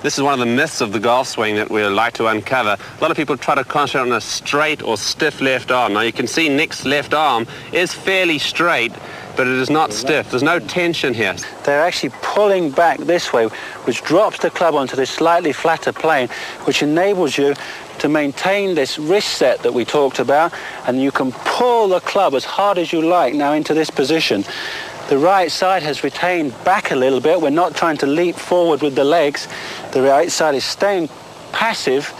This is one of the myths of the golf swing that we'd like to uncover. A lot of people try to concentrate on a straight or stiff left arm. Now you can see Nick's left arm is fairly straight, but it is not stiff. There's no tension here. They're actually pulling back this way, which drops the club onto this slightly flatter plane, which enables you to maintain this wrist set that we talked about, and you can pull the club as hard as you like now into this position. The right side has retained back a little bit. We're not trying to leap forward with the legs. The right side is staying passive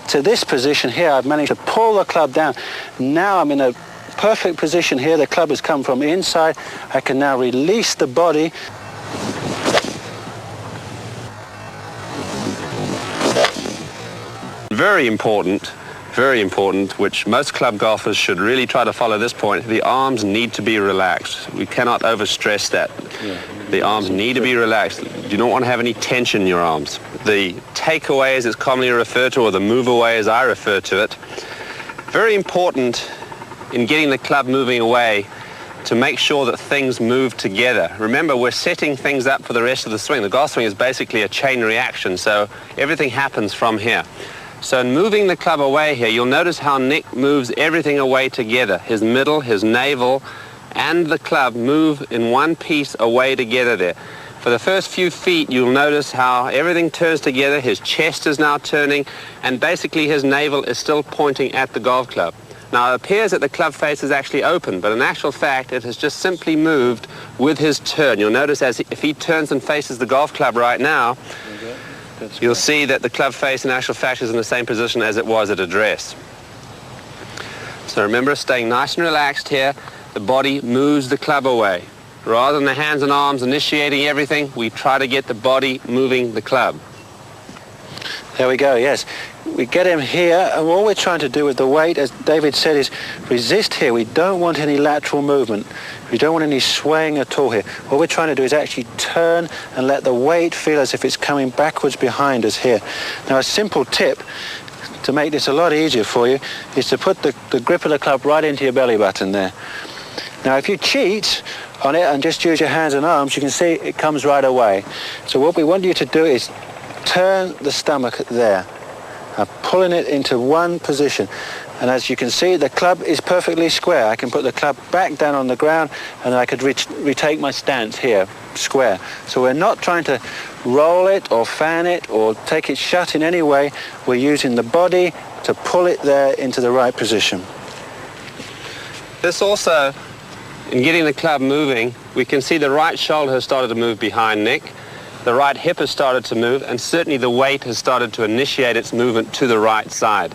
to this position here. I've managed to pull the club down. Now I'm in a perfect position here. The club has come from the inside. I can now release the body. Very important, which most club golfers should really try to follow this point. The arms need to be relaxed. We cannot overstress that. The arms need to be relaxed. You don't want to have any tension in your arms. The takeaway, as it's commonly referred to, or the move away as I refer to it, very important in getting the club moving away to make sure that things move together. Remember, we're setting things up for the rest of the swing. The golf swing is basically a chain reaction, so everything happens from here. So in moving the club away here, you'll notice how Nick moves everything away together. His middle, his navel, and the club move in one piece away together there. For the first few feet, you'll notice how everything turns together. His chest is now turning, and basically his navel is still pointing at the golf club. Now, it appears that the club face is actually open, but in actual fact, it has just simply moved with his turn. You'll notice if he turns and faces the golf club right now, you'll see that the club face in actual fact is in the same position as it was at address. So remember, staying nice and relaxed here, the body moves the club away. Rather than the hands and arms initiating everything, we try to get the body moving the club. There we go, yes. We get him here, and all we're trying to do with the weight, as David said, is resist here. We don't want any lateral movement. We don't want any swaying at all here. What we're trying to do is actually turn and let the weight feel as if it's coming backwards behind us here. Now, a simple tip to make this a lot easier for you is to put the grip of the club right into your belly button there. Now, if you cheat on it and just use your hands and arms, you can see it comes right away. So what we want you to do is turn the stomach there, pulling it into one position. And as you can see, the club is perfectly square. I can put the club back down on the ground, and I could retake my stance here, square. So we're not trying to roll it or fan it or take it shut in any way. We're using the body to pull it there into the right position. This also, in getting the club moving, we can see the right shoulder has started to move behind Nick. The right hip has started to move, and certainly the weight has started to initiate its movement to the right side.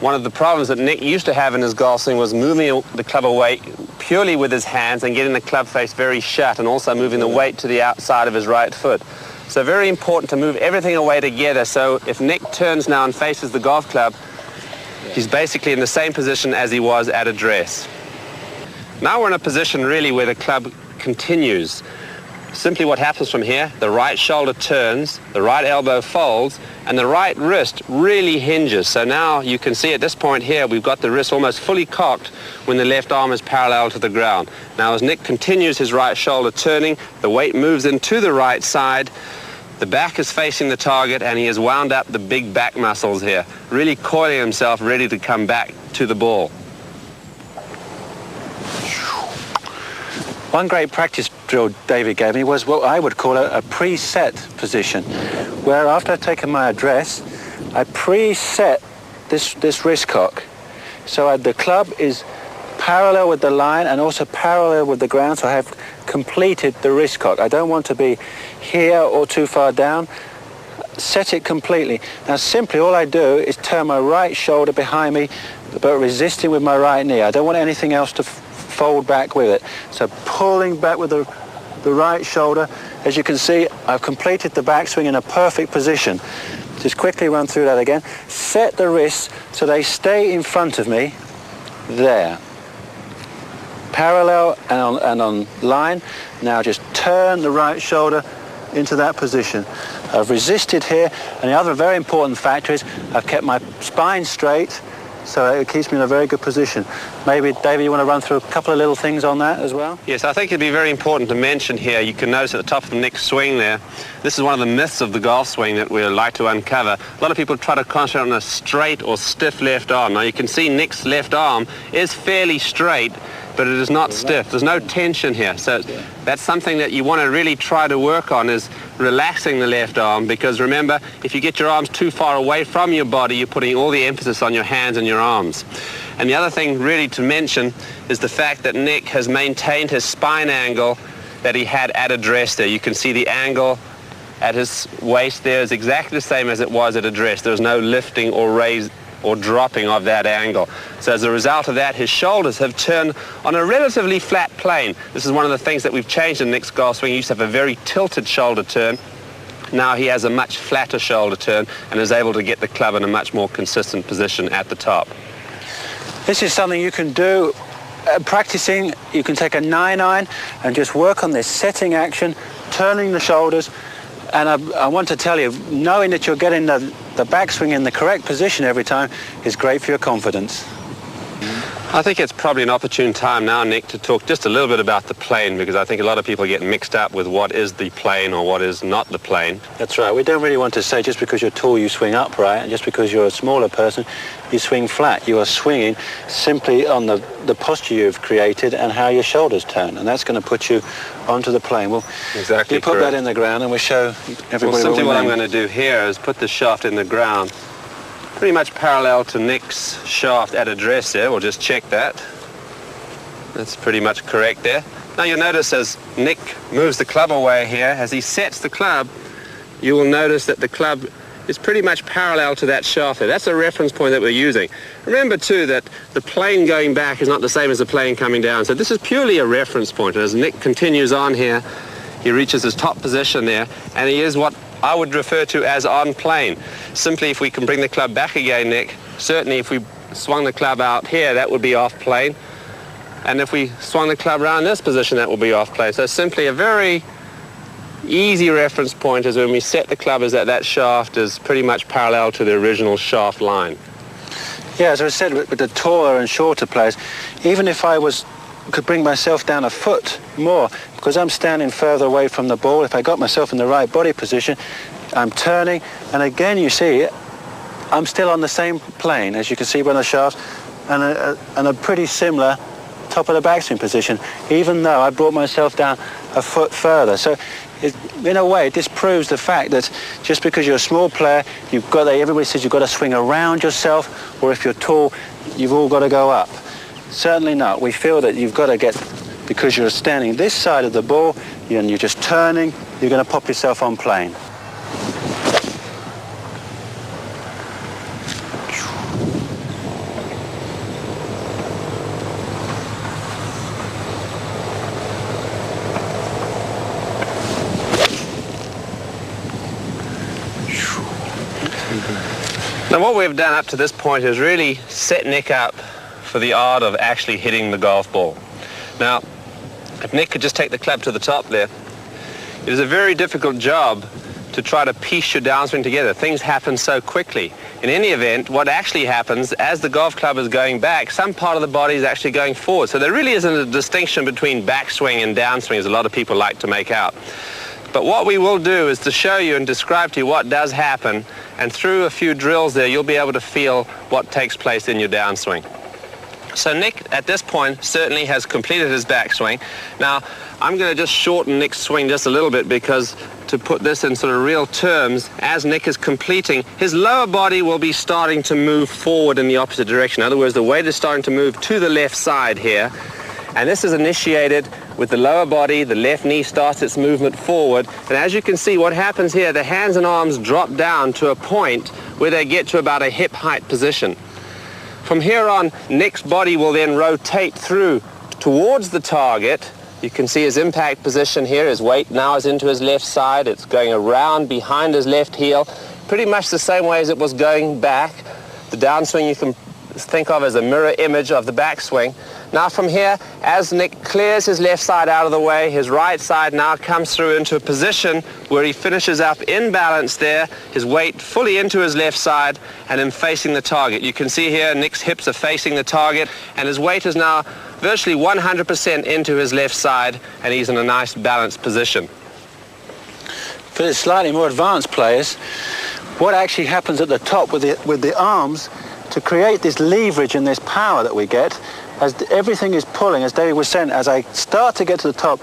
One of the problems that Nick used to have in his golf swing was moving the club away purely with his hands and getting the club face very shut, and also moving the weight to the outside of his right foot. So very important to move everything away together. So if Nick turns now and faces the golf club, he's basically in the same position as he was at address. Now we're in a position really where the club continues. Simply what happens from here, the right shoulder turns, the right elbow folds, and the right wrist really hinges. So now you can see at this point here, we've got the wrist almost fully cocked when the left arm is parallel to the ground. Now as Nick continues his right shoulder turning, the weight moves into the right side, the back is facing the target, and he has wound up the big back muscles here, really coiling himself, ready to come back to the ball. One great practice drill David gave me was what I would call a preset position, where after I've taken my address, I preset this wrist cock. So the club is parallel with the line and also parallel with the ground, so I have completed the wrist cock. I don't want to be here or too far down. Set it completely. Now simply all I do is turn my right shoulder behind me, but resisting with my right knee. I don't want anything else to fold back with it. So pulling back with the right shoulder. As you can see, I've completed the backswing in a perfect position. Just quickly run through that again. Set the wrists so they stay in front of me, there. Parallel and on line. Now just turn the right shoulder into that position. I've resisted here, and the other very important factor is I've kept my spine straight So it keeps me in a very good position. Maybe, David, you want to run through a couple of little things on that as well? Yes, I think it'd be very important to mention here, you can notice at the top of Nick's swing there, this is one of the myths of the golf swing that we'd like to uncover. A lot of people try to concentrate on a straight or stiff left arm. Now you can see Nick's left arm is fairly straight, but it is not stiff. There's no tension here. So that's something that you want to really try to work on, is relaxing the left arm, because remember, if you get your arms too far away from your body, you're putting all the emphasis on your hands and your arms. And the other thing really to mention is the fact that Nick has maintained his spine angle that he had at address there. You can see the angle at his waist there is exactly the same as it was at address. There's no lifting or raise or dropping of that angle. So as a result of that, his shoulders have turned on a relatively flat plane. This is one of the things that we've changed in Nick's golf swing. He used to have a very tilted shoulder turn. Now he has a much flatter shoulder turn and is able to get the club in a much more consistent position at the top. This is something you can do practicing. You can take a 9-iron and just work on this setting action, turning the shoulders. And I want to tell you, knowing that you're getting the backswing in the correct position every time is great for your confidence. I think it's probably an opportune time now, Nick, to talk just a little bit about the plane, because I think a lot of people get mixed up with what is the plane or what is not the plane. That's right. We don't really want to say just because you're tall you swing upright, and just because you're a smaller person you swing flat. You are swinging simply on the posture you've created and how your shoulders turn, and that's going to put you onto the plane. Well, exactly. You put that in the ground and we'll show everybody. Well, simply what I'm going to do here is put the shaft in the ground pretty much parallel to Nick's shaft at address there. We'll just check that. That's pretty much correct there. Now you'll notice as Nick moves the club away here, as he sets the club, you will notice that the club is pretty much parallel to that shaft there. That's a reference point that we're using. Remember too that the plane going back is not the same as the plane coming down. So this is purely a reference point. And as Nick continues on here, he reaches his top position there, and he is what I would refer to as on plane. Simply, if we can bring the club back again, Nick, certainly if we swung the club out here, that would be off plane. And if we swung the club around this position, that will be off plane. So simply a very easy reference point is when we set the club is that shaft is pretty much parallel to the original shaft line. Yeah, as I said, with the taller and shorter players, even if I could bring myself down a foot more, because I'm standing further away from the ball, if I got myself in the right body position, I'm turning, and again you see I'm still on the same plane, as you can see by the shaft, and a pretty similar top of the backswing position, even though I brought myself down a foot further. So in a way, this proves the fact that just because you're a small player, everybody says you've got to swing around yourself, or if you're tall, you've all got to go up. Certainly not. We feel that you've got to get, because you're standing this side of the ball and you're just turning, you're going to pop yourself on plane. Now what we've done up to this point is really set Nick up for the art of actually hitting the golf ball. Now, if Nick could just take the club to the top there, it is a very difficult job to try to piece your downswing together. Things happen so quickly. In any event, what actually happens as the golf club is going back, some part of the body is actually going forward. So there really isn't a distinction between backswing and downswing, as a lot of people like to make out. But what we will do is to show you and describe to you what does happen, and through a few drills there, you'll be able to feel what takes place in your downswing. So Nick, at this point, certainly has completed his backswing. Now, I'm going to just shorten Nick's swing just a little bit, because to put this in sort of real terms, as Nick is completing, his lower body will be starting to move forward in the opposite direction. In other words, the weight is starting to move to the left side here. And this is initiated with the lower body, the left knee starts its movement forward. And as you can see, what happens here, the hands and arms drop down to a point where they get to about a hip height position. From here on, Nick's body will then rotate through towards the target. You can see his impact position here. His weight now is into his left side. It's going around behind his left heel, pretty much the same way as it was going back. The downswing, you can think of as a mirror image of the backswing. Now from here, as Nick clears his left side out of the way, his right side now comes through into a position where he finishes up in balance there, his weight fully into his left side and then facing the target. You can see here Nick's hips are facing the target and his weight is now virtually 100% into his left side and he's in a nice balanced position. For the slightly more advanced players, what actually happens at the top with the arms to create this leverage and this power that we get, as everything is pulling, as David was saying, as I start to get to the top,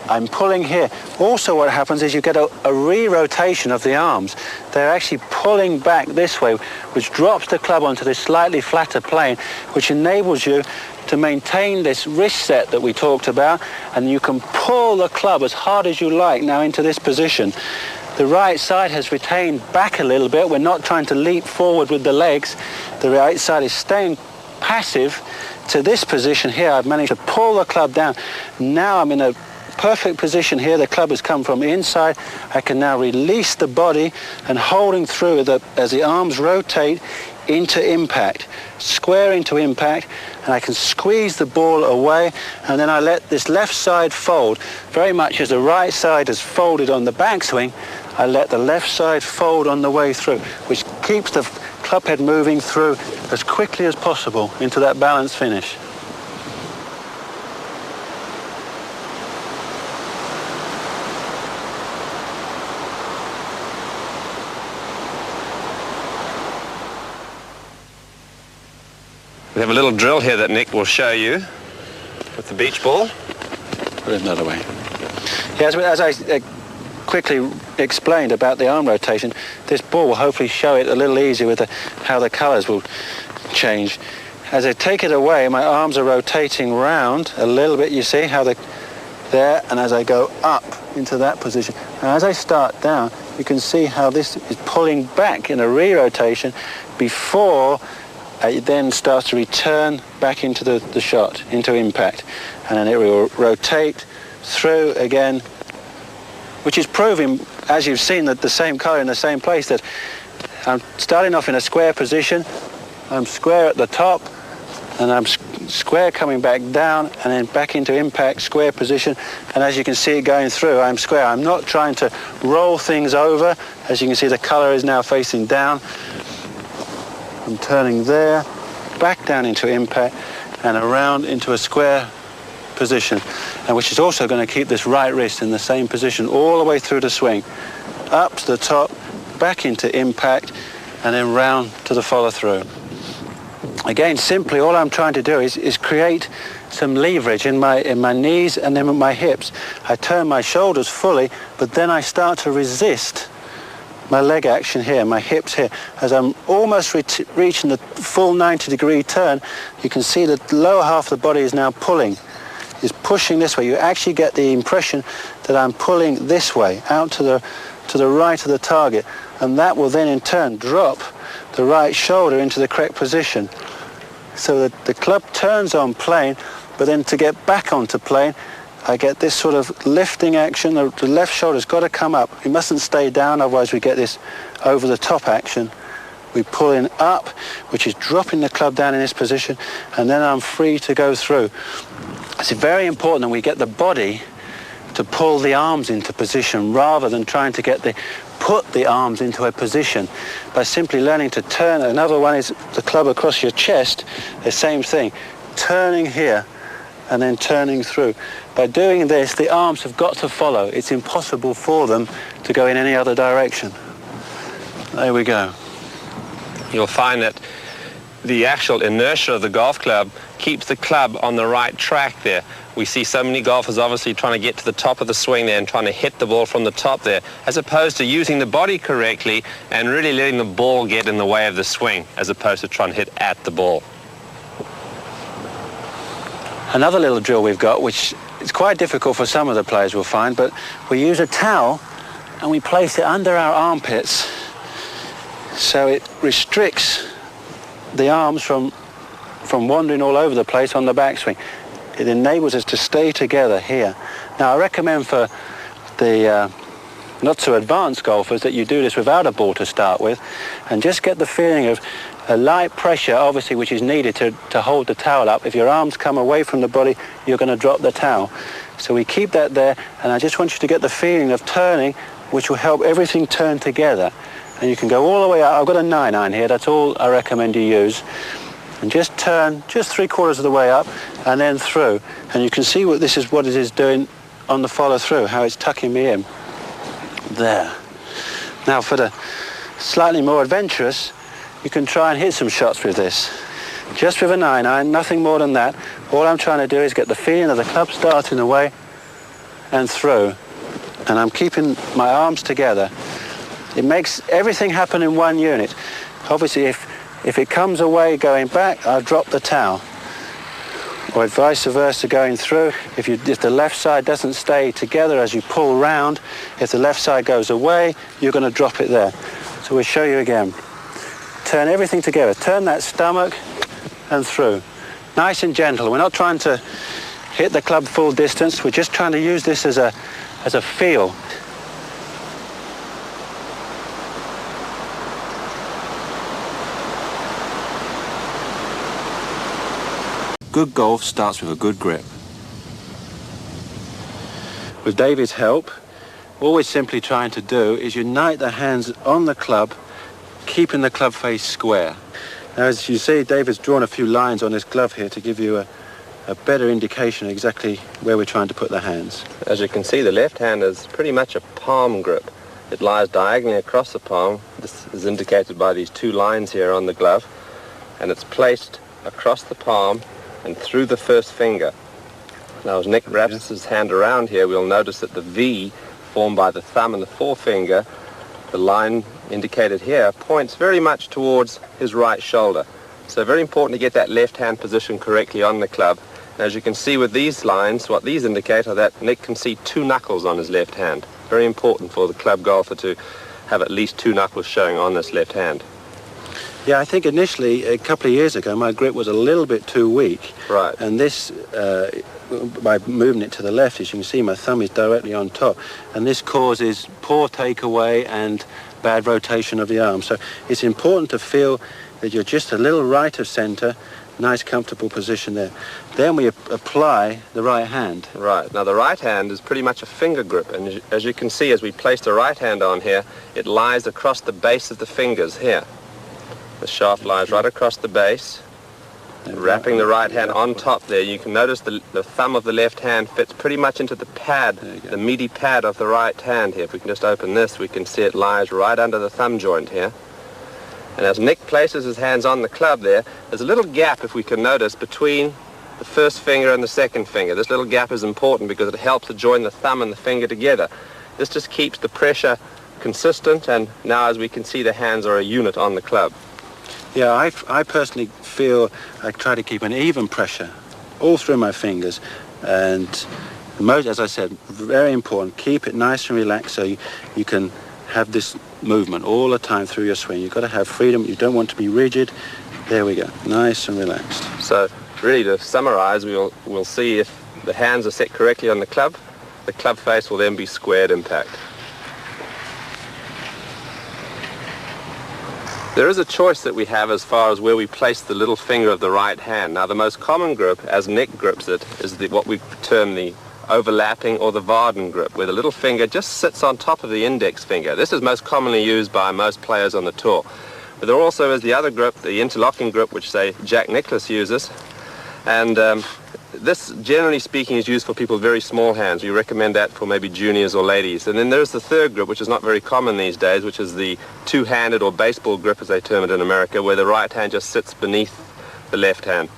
I'm pulling here. Also what happens is you get a re-rotation of the arms. They're actually pulling back this way, which drops the club onto this slightly flatter plane, which enables you to maintain this wrist set that we talked about, and you can pull the club as hard as you like now into this position. The right side has retained back a little bit. We're not trying to leap forward with the legs. The right side is staying passive to this position here. I've managed to pull the club down. Now I'm in a perfect position here. The club has come from the inside. I can now release the body and holding through as the arms rotate into impact, square into impact, and I can squeeze the ball away, and then I let this left side fold. Very much as the right side is folded on the backswing, I let the left side fold on the way through, which keeps the club head moving through as quickly as possible into that balanced finish. We have a little drill here that Nick will show you with the beach ball. Put it another way. Yeah, as I quickly explained about the arm rotation, this ball will hopefully show it a little easier with how the colours will change. As I take it away, my arms are rotating round a little bit, you see how there, and as I go up into that position. And as I start down, you can see how this is pulling back in a re-rotation before it then starts to return back into the shot, into impact. And then it will rotate through again, which is proving, as you've seen, that the same colour in the same place, that I'm starting off in a square position, I'm square at the top, and I'm square coming back down, and then back into impact, square position, and as you can see it going through, I'm square. I'm not trying to roll things over. As you can see, the colour is now facing down. I'm turning there, back down into impact, and around into a square position, and which is also going to keep this right wrist in the same position all the way through the swing. Up to the top, back into impact, and then round to the follow-through. Again, simply all I'm trying to do is create some leverage in my knees and then with my hips. I turn my shoulders fully, but then I start to resist my leg action here, my hips here. As I'm almost reaching the full 90-degree turn, you can see that the lower half of the body is now pulling, is pushing this way. You actually get the impression that I'm pulling this way, out to the right of the target, and that will then in turn drop the right shoulder into the correct position. So that the club turns on plane, but then to get back onto plane, I get this sort of lifting action. The left shoulder's got to come up. It mustn't stay down, otherwise we get this over-the-top action. We pull in up, which is dropping the club down in this position, and then I'm free to go through. It's very important that we get the body to pull the arms into position rather than trying to put the arms into a position by simply learning to turn. Another one is the club across your chest, the same thing. Turning here and then turning through. By doing this, the arms have got to follow. It's impossible for them to go in any other direction. There we go. You'll find that the actual inertia of the golf club keeps the club on the right track there. We see so many golfers obviously trying to get to the top of the swing there and trying to hit the ball from the top there, as opposed to using the body correctly and really letting the ball get in the way of the swing, as opposed to trying to hit at the ball. Another little drill we've got, which is quite difficult for some of the players we'll find, but we use a towel and we place it under our armpits so it restricts the arms from wandering all over the place on the backswing. It enables us to stay together here. Now I recommend for the not so advanced golfers, that you do this without a ball to start with, and just get the feeling of a light pressure, obviously, which is needed to hold the towel up. If your arms come away from the body, you're going to drop the towel. So we keep that there, and I just want you to get the feeling of turning, which will help everything turn together. And you can go all the way out. I've got a 9-iron here. That's all I recommend you use. And just turn just 3/4 of the way up and then through. And you can see what it is doing on the follow through, how it's tucking me in. There. Now for the slightly more adventurous, you can try and hit some shots with this. Just with a 9-iron, nothing more than that. All I'm trying to do is get the feeling of the club starting away and through. And I'm keeping my arms together. It makes everything happen in one unit. Obviously, if it comes away going back, I'll drop the towel. Or vice versa going through. If the left side doesn't stay together as you pull round, if the left side goes away, you're going to drop it there. So we'll show you again. Turn everything together. Turn that stomach and through. Nice and gentle. We're not trying to hit the club full distance. We're just trying to use this as a feel. Good golf starts with a good grip. With David's help, all we're simply trying to do is unite the hands on the club, keeping the club face square. Now, as you see, David's drawn a few lines on his glove here to give you a better indication of exactly where we're trying to put the hands. As you can see, the left hand is pretty much a palm grip. It lies diagonally across the palm. This is indicated by these 2 lines here on the glove, and it's placed across the palm and through the first finger. Now, as Nick wraps his hand around here, we'll notice that the V formed by the thumb and the forefinger, the line indicated here, points very much towards his right shoulder. So very important to get that left hand position correctly on the club. And as you can see with these lines, what these indicate are that Nick can see 2 knuckles on his left hand. Very important for the club golfer to have at least 2 knuckles showing on this left hand. Yeah, I think initially, a couple of years ago, my grip was a little bit too weak. Right. And this, by moving it to the left, as you can see, my thumb is directly on top. And this causes poor takeaway and bad rotation of the arm. So it's important to feel that you're just a little right of center, nice comfortable position there. Then we apply the right hand. Right. Now the right hand is pretty much a finger grip, and as you can see, as we place the right hand on here, it lies across the base of the fingers here. The shaft lies right across the base, wrapping the right hand on top there. You can notice the thumb of the left hand fits pretty much into the pad, the meaty pad of the right hand here. If we can just open this, we can see it lies right under the thumb joint here. And as Nick places his hands on the club there, there's a little gap, if we can notice, between the first finger and the second finger. This little gap is important because it helps to join the thumb and the finger together. This just keeps the pressure consistent, and now as we can see, the hands are a unit on the club. Yeah, I personally feel I try to keep an even pressure all through my fingers, and as I said, very important, keep it nice and relaxed so you can have this movement all the time through your swing. You've got to have freedom. You don't want to be rigid. There we go, nice and relaxed. So really, to summarize, we'll see if the hands are set correctly on the club face will then be squared impact. There is a choice that we have as far as where we place the little finger of the right hand. Now, the most common grip, as Nick grips it, is what we term the overlapping or the Varden grip, where the little finger just sits on top of the index finger. This is most commonly used by most players on the tour. But there also is the other grip, the interlocking grip, which, say, Jack Nicklaus uses. And this, generally speaking, is used for people with very small hands. We recommend that for maybe juniors or ladies. And then there's the third grip, which is not very common these days, which is the two-handed or baseball grip, as they term it in America, where the right hand just sits beneath the left hand.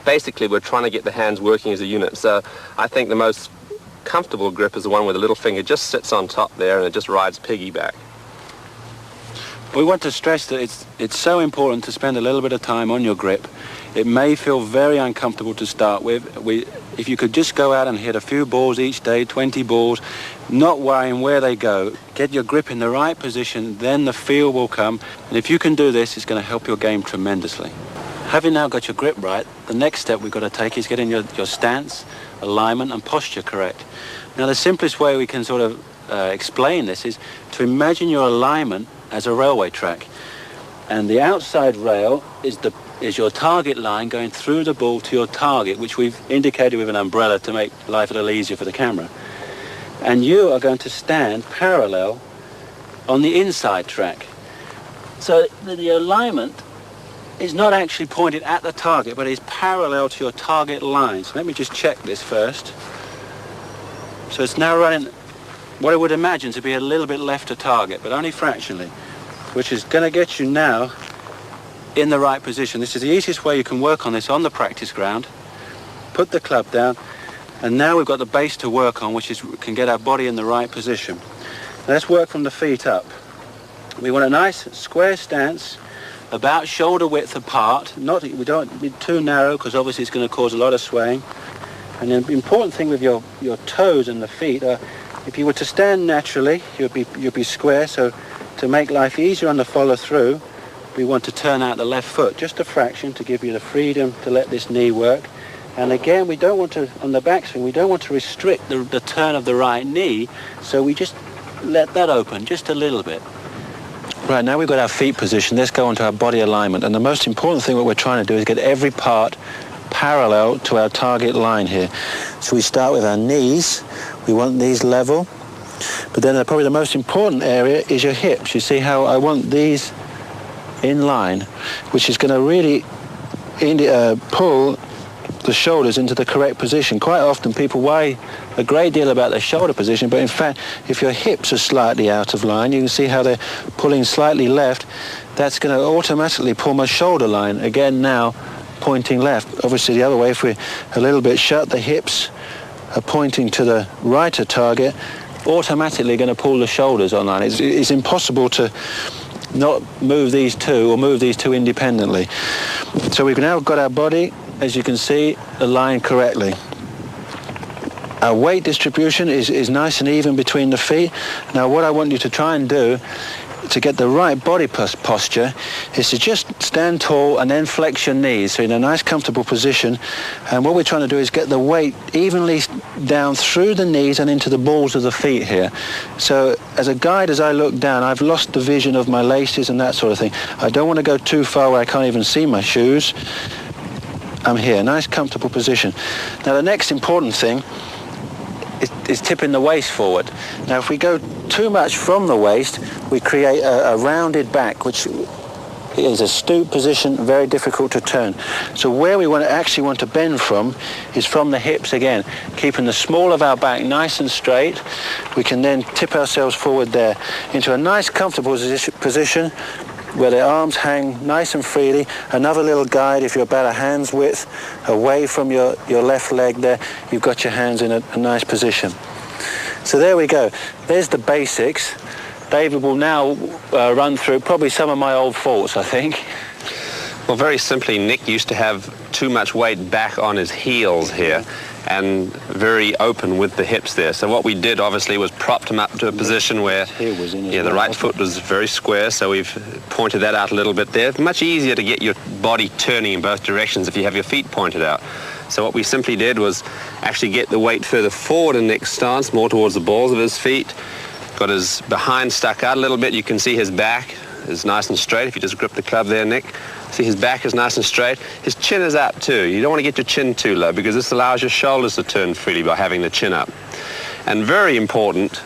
Basically, we're trying to get the hands working as a unit. So I think the most comfortable grip is the one where the little finger just sits on top there and it just rides piggyback. We want to stress that it's so important to spend a little bit of time on your grip. It may feel very uncomfortable to start with. If you could just go out and hit a few balls each day, 20 balls, not worrying where they go, get your grip in the right position, then the feel will come. And if you can do this, it's going to help your game tremendously. Having now got your grip right, the next step we've got to take is getting your stance, alignment and posture correct. Now the simplest way we can sort of explain this is to imagine your alignment as a railway track. And the outside rail is your target line going through the ball to your target, which we've indicated with an umbrella to make life a little easier for the camera. And you are going to stand parallel on the inside track. So the alignment is not actually pointed at the target, but is parallel to your target line. So let me just check this first. So it's now running what I would imagine to be a little bit left to target, but only fractionally, which is going to get you now in the right position. This is the easiest way you can work on this on the practice ground. Put the club down, and now we've got the base to work on, which is can get our body in the right position. Now let's work from the feet up. We want a nice square stance, about shoulder width apart. We don't be too narrow, because obviously it's going to cause a lot of swaying. And the important thing with your toes and the feet are, if you were to stand naturally, you'd be square. So to make life easier on the follow through, we want to turn out the left foot just a fraction to give you the freedom to let this knee work. And again, we don't want to, on the backswing, we don't want to restrict the turn of the right knee, so we just let that open just a little bit. Right, now we've got our feet positioned, let's go on to our body alignment. And the most important thing what we're trying to do is get every part parallel to our target line here. So we start with our knees. We want these level. But then probably the most important area is your hips. You see how I want these in line, which is going to really pull the shoulders into the correct position. Quite often people worry a great deal about their shoulder position, but in fact, if your hips are slightly out of line, you can see how they're pulling slightly left. That's going to automatically pull my shoulder line. Again now, pointing left. Obviously the other way, if we're a little bit shut, the hips are pointing to the right of target, automatically going to pull the shoulders online. It's impossible to not move these two or move these two independently. So we've now got our body, as you can see, aligned correctly. Our weight distribution is nice and even between the feet. Now what I want you to try and do to get the right body posture is to just stand tall and then flex your knees, so in a nice comfortable position. And what we're trying to do is get the weight evenly down through the knees and into the balls of the feet here. So as a guide, as I look down, I've lost the vision of my laces and that sort of thing. I don't want to go too far where I can't even see my shoes. I'm here, nice comfortable position. Now the next important thing is tipping the waist forward. Now if we go too much from the waist, we create a rounded back, which is a stoop position, very difficult to turn. So where we actually want to bend from is from the hips again, keeping the small of our back nice and straight. We can then tip ourselves forward there into a nice comfortable position where the arms hang nice and freely. Another little guide, if you're about a hand's width away from your left leg there, you've got your hands in a nice position. So there we go. There's the basics. David will now run through probably some of my old faults, I think. Well, very simply, Nick used to have too much weight back on his heels here and very open with the hips there. So what we did obviously was propped him up to a position where the right foot was very square, so we've pointed that out a little bit there. Much easier to get your body turning in both directions if you have your feet pointed out. So what we simply did was actually get the weight further forward in Nick's stance, more towards the balls of his feet. Got his behind stuck out a little bit. You can see his back is nice and straight. If you just grip the club there, Nick, see his back is nice and straight. His chin is up too. You don't want to get your chin too low, because this allows your shoulders to turn freely by having the chin up. And very important,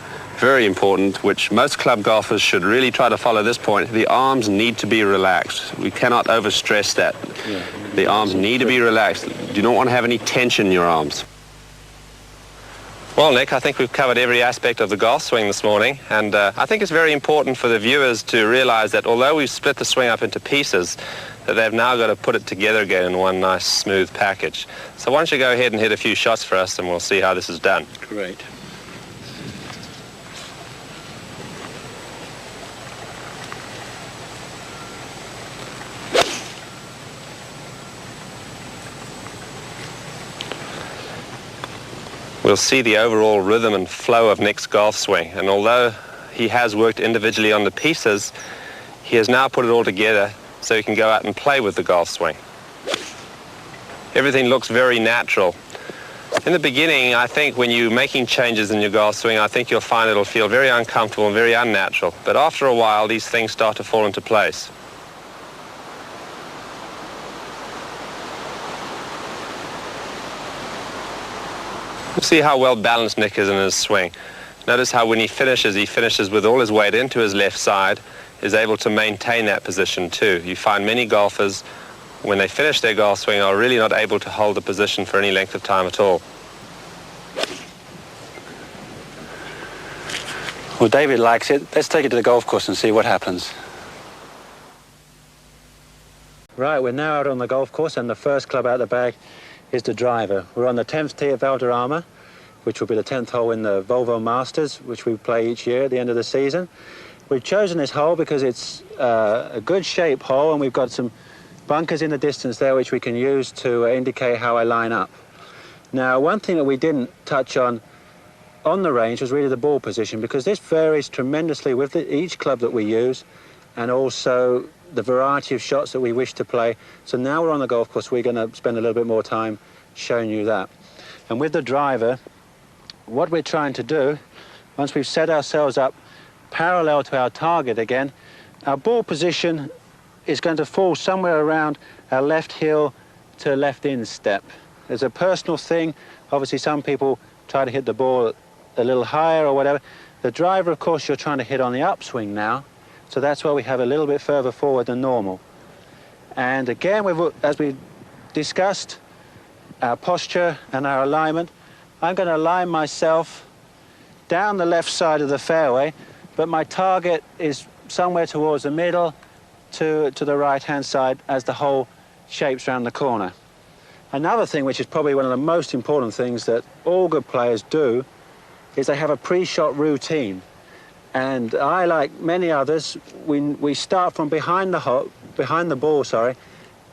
which most club golfers should really try to follow this point, the arms need to be relaxed. We cannot overstress that. The arms need to be relaxed. You don't want to have any tension in your arms. Well, Nick, I think we've covered every aspect of the golf swing this morning, and I think it's very important for the viewers to realize that although we've split the swing up into pieces, that they've now got to put it together again in one nice smooth package. So why don't you go ahead and hit a few shots for us, and we'll see how this is done. Great. We'll see the overall rhythm and flow of Nick's golf swing, and although he has worked individually on the pieces, he has now put it all together so he can go out and play with the golf swing. Everything looks very natural. In the beginning, I think when you're making changes in your golf swing, I think you'll find it'll feel very uncomfortable and very unnatural. But after a while, these things start to fall into place. See how well balanced Nick is in his swing. Notice how when he finishes with all his weight into his left side, is able to maintain that position too. You find many golfers, when they finish their golf swing, are really not able to hold the position for any length of time at all. Well, David likes it. Let's take it to the golf course and see what happens. Right, we're now out on the golf course, and the first club out of the bag is the driver. We're on the 10th tee at Valderrama, which will be the 10th hole in the Volvo Masters, which we play each year at the end of the season. We've chosen this hole because it's a good shape hole, and we've got some bunkers in the distance there which we can use to indicate how I line up. Now, one thing that we didn't touch on the range was really the ball position, because this varies tremendously with each club that we use, and also the variety of shots that we wish to play. So now we're on the golf course, we're going to spend a little bit more time showing you that. And with the driver, what we're trying to do, once we've set ourselves up parallel to our target again, our ball position is going to fall somewhere around our left heel to left instep. It's a personal thing. Obviously, some people try to hit the ball a little higher or whatever. The driver, of course, you're trying to hit on the upswing now, so that's why we have a little bit further forward than normal. And again, as we discussed, our posture and our alignment, I'm going to align myself down the left side of the fairway, but my target is somewhere towards the middle to the right-hand side as the hole shapes around the corner. Another thing, which is probably one of the most important things that all good players do, is they have a pre-shot routine. And I, like many others, we start from behind the ball,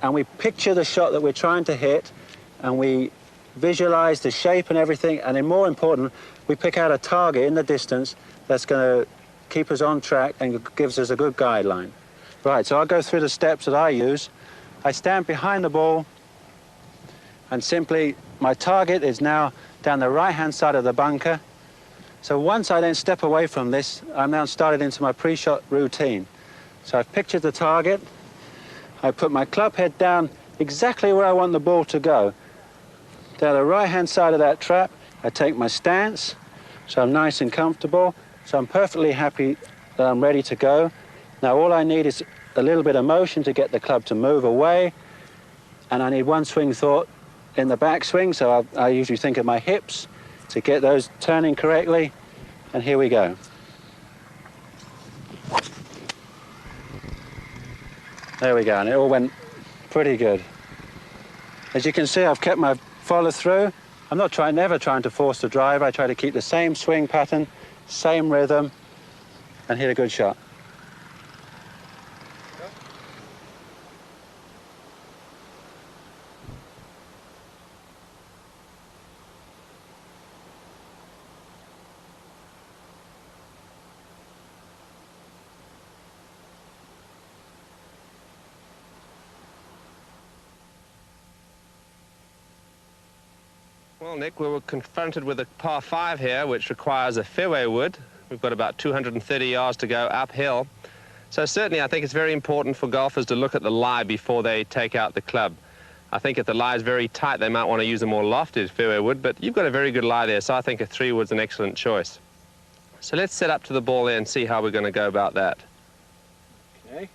and we picture the shot that we're trying to hit, and we visualize the shape and everything, and then more important, we pick out a target in the distance that's going to keep us on track and gives us a good guideline. Right, so I'll go through the steps that I use. I stand behind the ball, and simply my target is now down the right-hand side of the bunker. So once I then step away from this, I'm now started into my pre-shot routine. So I've pictured the target, I put my club head down exactly where I want the ball to go. Down the right-hand side of that trap, I take my stance, so I'm nice and comfortable, so I'm perfectly happy that I'm ready to go. Now all I need is a little bit of motion to get the club to move away, and I need one swing thought in the backswing, so I usually think of my hips to get those turning correctly, and here we go. There we go, and it all went pretty good. As you can see, I've kept my follow through. I'm never trying to force the driver. I try to keep the same swing pattern, same rhythm, and hit a good shot. Well, Nick, we were confronted with a par 5 here, which requires a fairway wood. We've got about 230 yards to go uphill. So certainly I think it's very important for golfers to look at the lie before they take out the club. I think if the lie is very tight, they might want to use a more lofted fairway wood, but you've got a very good lie there, so I think a 3 wood's an excellent choice. So let's set up to the ball there and see how we're going to go about that. Okay.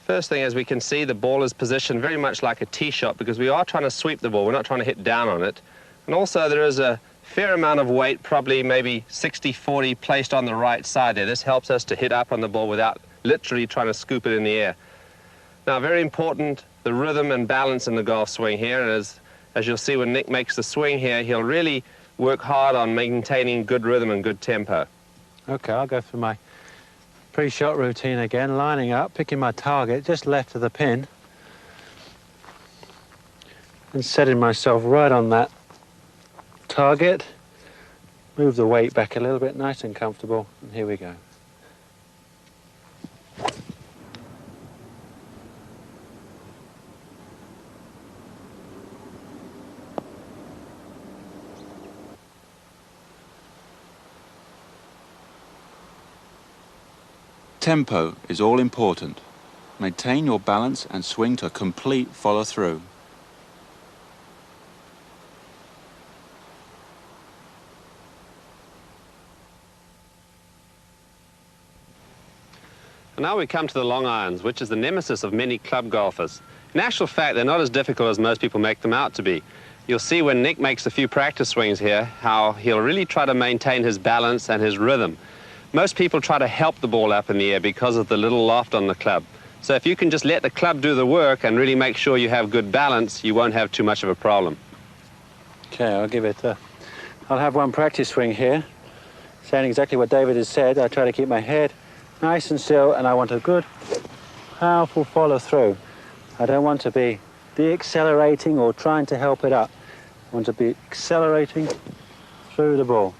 First thing, as we can see, the ball is positioned very much like a tee shot, because we are trying to sweep the ball. We're not trying to hit down on it. And also there is a fair amount of weight, probably maybe 60-40, placed on the right side there. This helps us to hit up on the ball without literally trying to scoop it in the air. Now, very important, the rhythm and balance in the golf swing here. And as you'll see when Nick makes the swing here, he'll really work hard on maintaining good rhythm and good tempo. Okay, I'll go through my pre-shot routine again, lining up, picking my target just left of the pin, and setting myself right on that target. Move the weight back a little bit, nice and comfortable, and here we go. tempo is all important. Maintain your balance and swing to a complete follow-through. And now we come to the long irons, which is the nemesis of many club golfers. In actual fact, they're not as difficult as most people make them out to be. You'll see when Nick makes a few practice swings here, how he'll really try to maintain his balance and his rhythm. Most people try to help the ball up in the air because of the little loft on the club. So if you can just let the club do the work and really make sure you have good balance, you won't have too much of a problem. Okay, I'll have one practice swing here, saying exactly what David has said. I try to keep my head nice and still, and I want a good, powerful follow through. I don't want to be deaccelerating or trying to help it up. I want to be accelerating through the ball.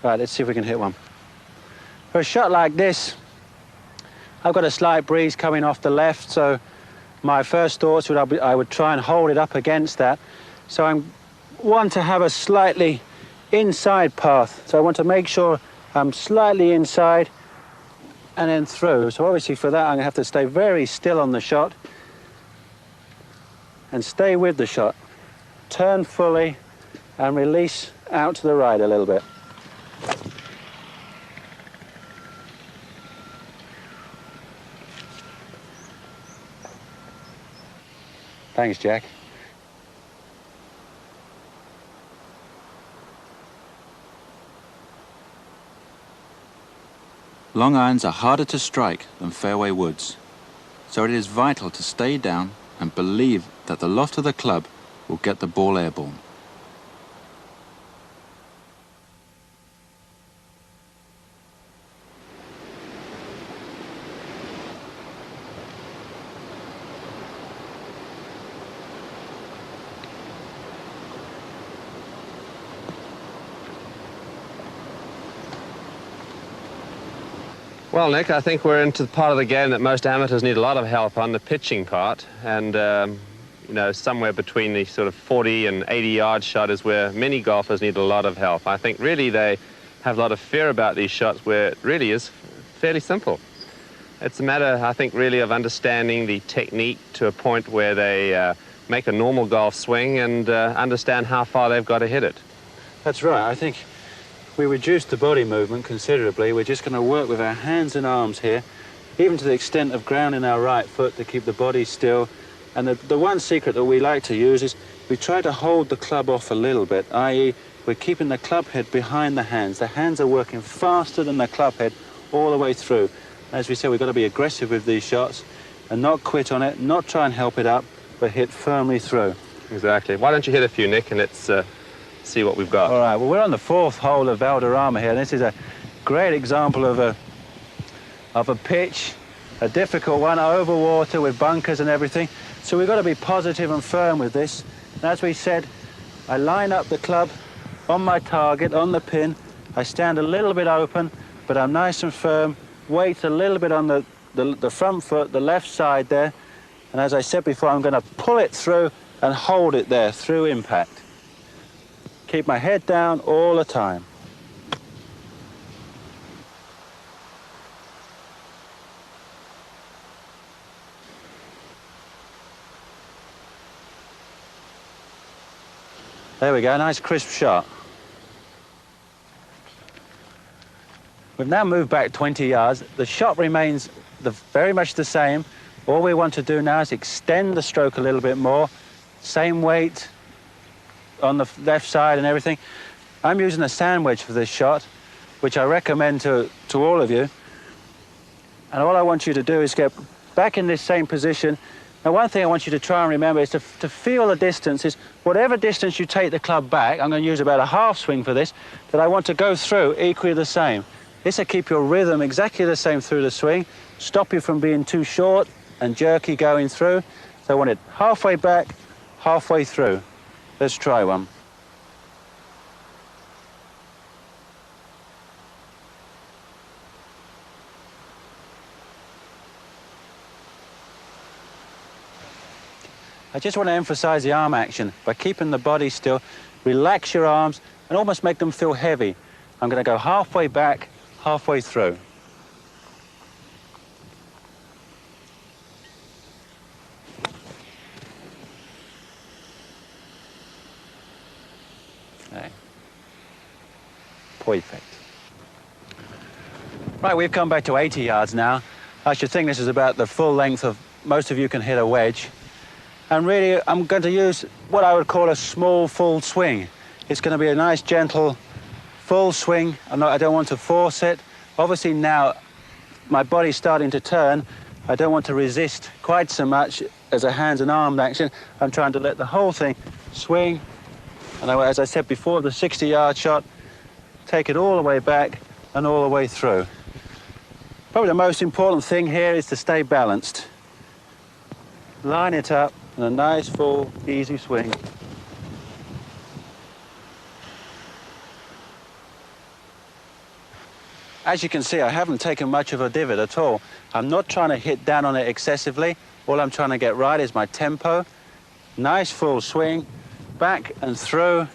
Right, let's see if we can hit one. For a shot like this, I've got a slight breeze coming off the left, so my first thoughts would I would try and hold it up against that. So I want to have a slightly inside path. So I want to make sure I'm slightly inside and then through. So obviously for that I'm going to have to stay very still on the shot and stay with the shot. Turn fully and release out to the right a little bit. Thanks, Jack. Long irons are harder to strike than fairway woods, so it is vital to stay down and believe that the loft of the club will get the ball airborne. Well, Nick, I think we're into the part of the game that most amateurs need a lot of help on, the pitching part. And, you know, somewhere between the sort of 40 and 80-yard shot is where many golfers need a lot of help. I think really they have a lot of fear about these shots where it really is fairly simple. It's a matter, I think, really of understanding the technique to a point where they make a normal golf swing and understand how far they've got to hit it. That's right. I think we reduced the body movement considerably. We're just going to work with our hands and arms here, even to the extent of grounding our right foot to keep the body still. And the one secret that we like to use is we try to hold the club off a little bit, i.e. we're keeping the club head behind the hands. The hands are working faster than the club head all the way through. As we said, we've got to be aggressive with these shots and not quit on it, not try and help it up, but hit firmly through. Exactly. Why don't you hit a few, Nick, and let's see what we've got. All right, well, we're on the fourth hole of Valderrama here. This is a great example of a pitch, a difficult one, over water with bunkers and everything. So we've got to be positive and firm with this. And as we said, I line up the club on my target, on the pin. I stand a little bit open, but I'm nice and firm. Weight a little bit on the front foot, the left side there. And as I said before, I'm going to pull it through and hold it there through impact. Keep my head down all the time. There we go, nice crisp shot. We've now moved back 20 yards. The shot remains very much the same. All we want to do now is extend the stroke a little bit more. Same weight on the left side and everything. I'm using a sand wedge for this shot, which I recommend to all of you. And all I want you to do is get back in this same position. Now, one thing I want you to try and remember is to feel the distance. Is whatever distance you take the club back, I'm going to use about a half swing for this, that I want to go through equally the same. This will keep your rhythm exactly the same through the swing, stop you from being too short and jerky going through. So I want it halfway back, halfway through. Let's try one. I just want to emphasize the arm action by keeping the body still. Relax your arms and almost make them feel heavy. I'm going to go halfway back, halfway through. Perfect. Right, we've come back to 80 yards now. I should think this is about the full length of most of you can hit a wedge. And really, I'm going to use what I would call a small full swing. It's going to be a nice, gentle, full swing. I don't want to force it. Obviously now, my body's starting to turn. I don't want to resist quite so much as a hands and arm action. I'm trying to let the whole thing swing. And as I said before, the 60-yard shot, take it all the way back and all the way through. Probably the most important thing here is to stay balanced. Line it up in a nice, full, easy swing. As you can see, I haven't taken much of a divot at all. I'm not trying to hit down on it excessively. All I'm trying to get right is my tempo. Nice full swing, back and through.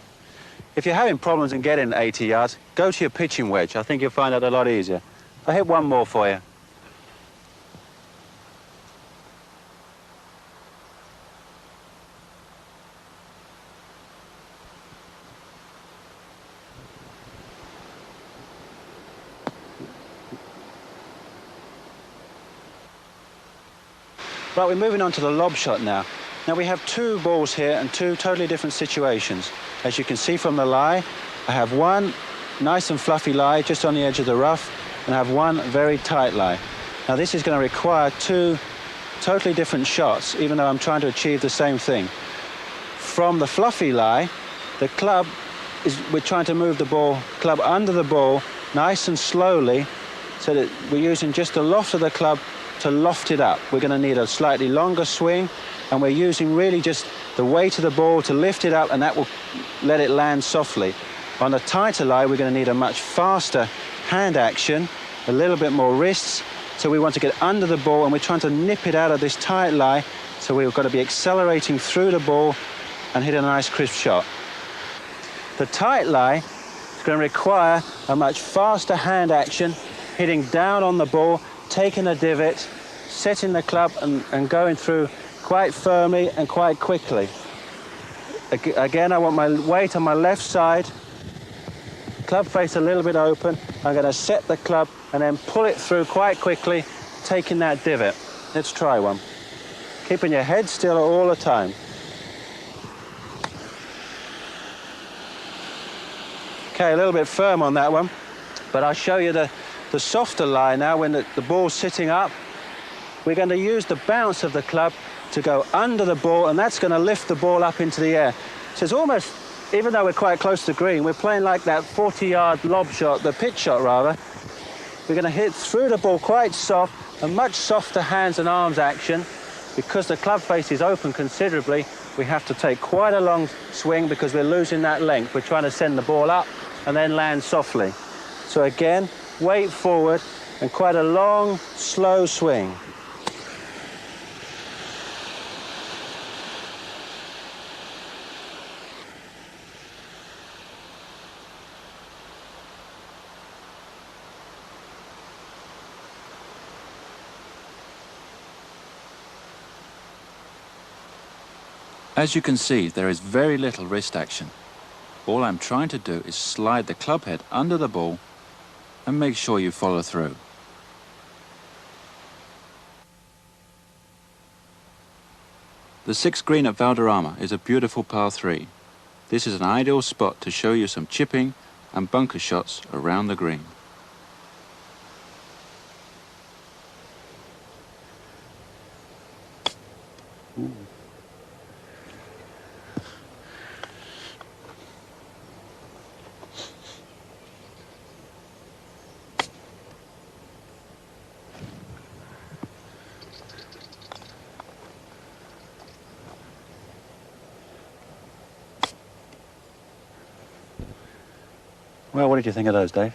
If you're having problems in getting 80 yards, go to your pitching wedge. I think you'll find that a lot easier. I'll hit one more for you. Right, we're moving on to the lob shot now. Now we have two balls here and two totally different situations. As you can see from the lie, I have one nice and fluffy lie just on the edge of the rough, and I have one very tight lie. Now this is going to require two totally different shots, even though I'm trying to achieve the same thing. From the fluffy lie, the club we're trying to move the club under the ball nice and slowly, so that we're using just the loft of the club to loft it up. We're going to need a slightly longer swing, and we're using really just the weight of the ball to lift it up, and that will let it land softly. On the tighter lie, we're going to need a much faster hand action, a little bit more wrists, so we want to get under the ball, and we're trying to nip it out of this tight lie, so we've got to be accelerating through the ball and hit a nice crisp shot. The tight lie is going to require a much faster hand action, hitting down on the ball, taking a divot, setting the club and going through quite firmly and quite quickly. Again, I want my weight on my left side, club face a little bit open. I'm going to set the club and then pull it through quite quickly, taking that divot. Let's try one. Keeping your head still all the time. Okay, a little bit firm on that one, but I'll show you the softer lie now. When the ball's sitting up, we're going to use the bounce of the club to go under the ball, and that's going to lift the ball up into the air. So it's almost, even though we're quite close to green, we're playing like that 40-yard lob shot, the pitch shot rather. We're going to hit through the ball quite soft, a much softer hands and arms action. Because the club face is open considerably, we have to take quite a long swing because we're losing that length. We're trying to send the ball up and then land softly. So again, weight forward and quite a long, slow swing. As you can see, there is very little wrist action. All I'm trying to do is slide the club head under the ball and make sure you follow through. The 6th green at Valderrama is a beautiful par 3. This is an ideal spot to show you some chipping and bunker shots around the green. Ooh. Well, what did you think of those, Dave?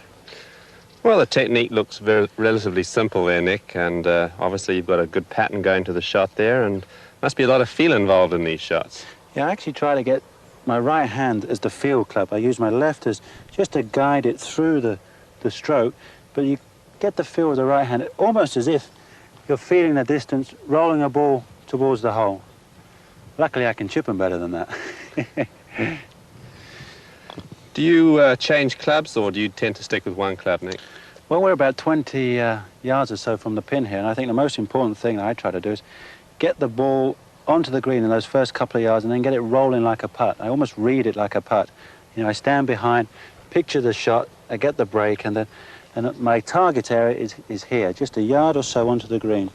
Well, the technique looks relatively simple there, Nick, and obviously you've got a good pattern going to the shot there, and must be a lot of feel involved in these shots. Yeah, I actually try to get my right hand as the field club. I use my left as just to guide it through the stroke, but you get the feel with the right hand, almost as if you're feeling the distance, rolling a ball towards the hole. Luckily, I can chip them better than that. Do you change clubs, or do you tend to stick with one club, Nick? Well, we're about 20 yards or so from the pin here, and I think the most important thing that I try to do is get the ball onto the green in those first couple of yards and then get it rolling like a putt. I almost read it like a putt. You know, I stand behind, picture the shot, I get the break, and my target area is here, just a yard or so onto the green.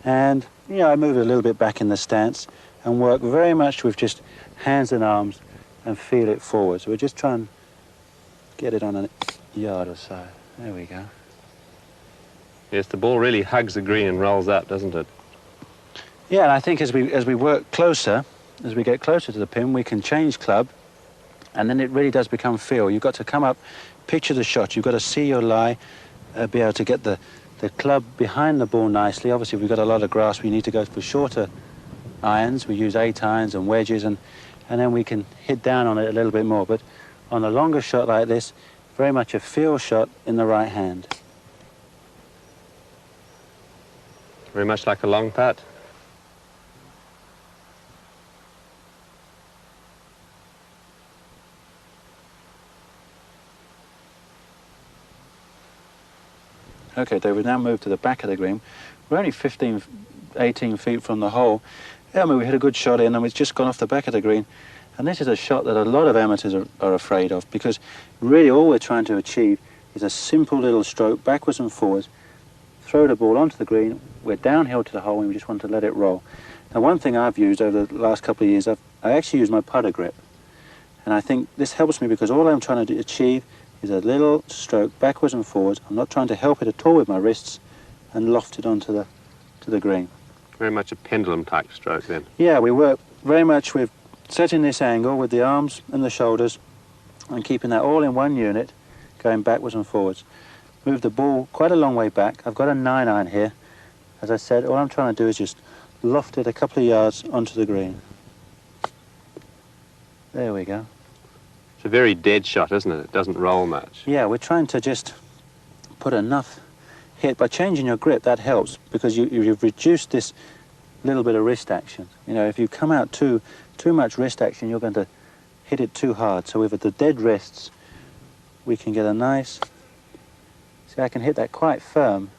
And, you know, I move a little bit back in the stance and work very much with just hands and arms and feel it forward. So we're just trying to get it on a yard or so. There we go. Yes, the ball really hugs the green and rolls up, doesn't it? Yeah, and I think as we work closer, as we get closer to the pin, we can change club, and then it really does become feel. You've got to come up, picture the shot. You've got to see your lie, be able to get the club behind the ball nicely. Obviously, if we've got a lot of grass, we need to go for shorter irons. We use 8 irons and wedges, and then we can hit down on it a little bit more. But on a longer shot like this, very much a feel shot in the right hand. Very much like a long putt. Okay, Dave, we've now moved to the back of the green. We're only 15, 18 feet from the hole. Yeah, I mean, we hit a good shot in and it's just gone off the back of the green. And this is a shot that a lot of amateurs are afraid of, because really all we're trying to achieve is a simple little stroke backwards and forwards, throw the ball onto the green, we're downhill to the hole and we just want to let it roll. Now, one thing I've used over the last couple of years, I actually use my putter grip. And I think this helps me because all I'm trying to achieve is a little stroke backwards and forwards. I'm not trying to help it at all with my wrists and loft it onto the green. Very much a pendulum type stroke then. Yeah, we work very much with setting this angle with the arms and the shoulders and keeping that all in one unit, going backwards and forwards. Move the ball quite a long way back. I've got a 9-iron here. As I said, all I'm trying to do is just loft it a couple of yards onto the green. There we go. It's a very dead shot, isn't it? It doesn't roll much. Yeah, we're trying to just put enough hit. By changing your grip, that helps, because you've reduced this little bit of wrist action. You know, if you come out too much wrist action, you're going to hit it too hard. So with the dead wrists, we can get a nice... See, I can hit that quite firm,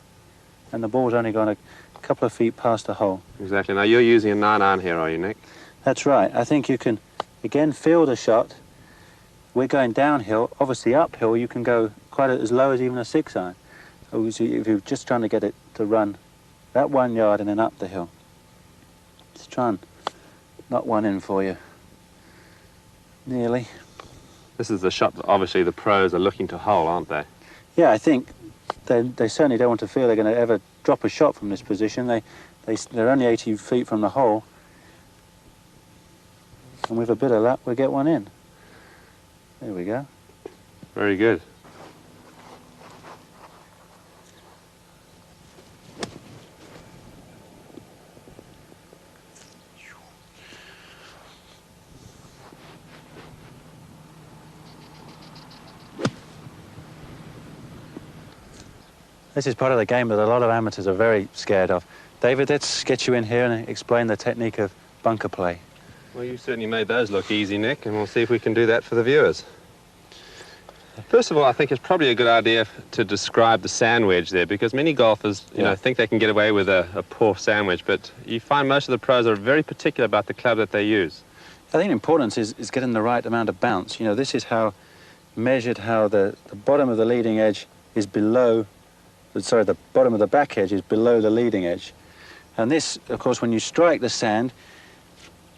and the ball's only gone a couple of feet past the hole. Exactly. Now, you're using a 9-iron here, are you, Nick? That's right. I think you can, again, feel the shot. We're going downhill. Obviously, uphill, you can go quite as low as even a 6-iron. So if you're just trying to get it to run that 1 yard and then up the hill. Just try and knock one in for you. Nearly. This is the shot that obviously the pros are looking to hole, aren't they? Yeah, I think they certainly don't want to feel they're going to ever drop a shot from this position. They're only 80 feet from the hole. And with a bit of luck, we'll get one in. There we go. Very good. This is part of the game that a lot of amateurs are very scared of. David, let's get you in here and explain the technique of bunker play. Well, you certainly made those look easy, Nick, and we'll see if we can do that for the viewers. First of all, I think it's probably a good idea to describe the sand wedge there, because many golfers, you know, think they can get away with a poor sand wedge, but you find most of the pros are very particular about the club that they use. I think the importance is getting the right amount of bounce. You know, this is how measured how the bottom of the leading edge is below, sorry, the bottom of the back edge is below the leading edge. And this, of course, when you strike the sand,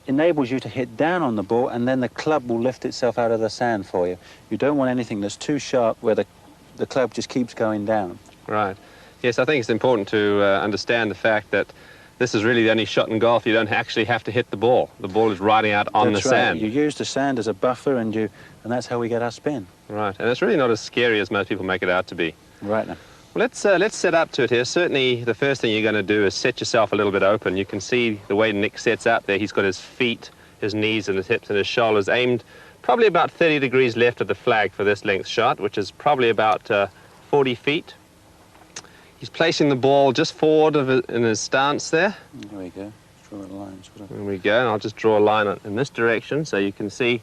enables you to hit down on the ball, and then the club will lift itself out of the sand for you. You don't want anything that's too sharp where the club just keeps going down. Right. Yes, I think it's important to understand the fact that this is really the only shot in golf you don't actually have to hit the ball. The ball is riding out on the sand. You use the sand as a buffer, and that's how we get our spin. Right, and it's really not as scary as most people make it out to be. Right now. Well, let's set up to it here. Certainly, the first thing you're going to do is set yourself a little bit open. You can see the way Nick sets up there. He's got his feet, his knees and his hips and his shoulders aimed probably about 30 degrees left of the flag for this length shot, which is probably about 40 feet. He's placing the ball just forward in his stance there. There we go. Draw a line. Sort of. There we go. And I'll just draw a line in this direction so you can see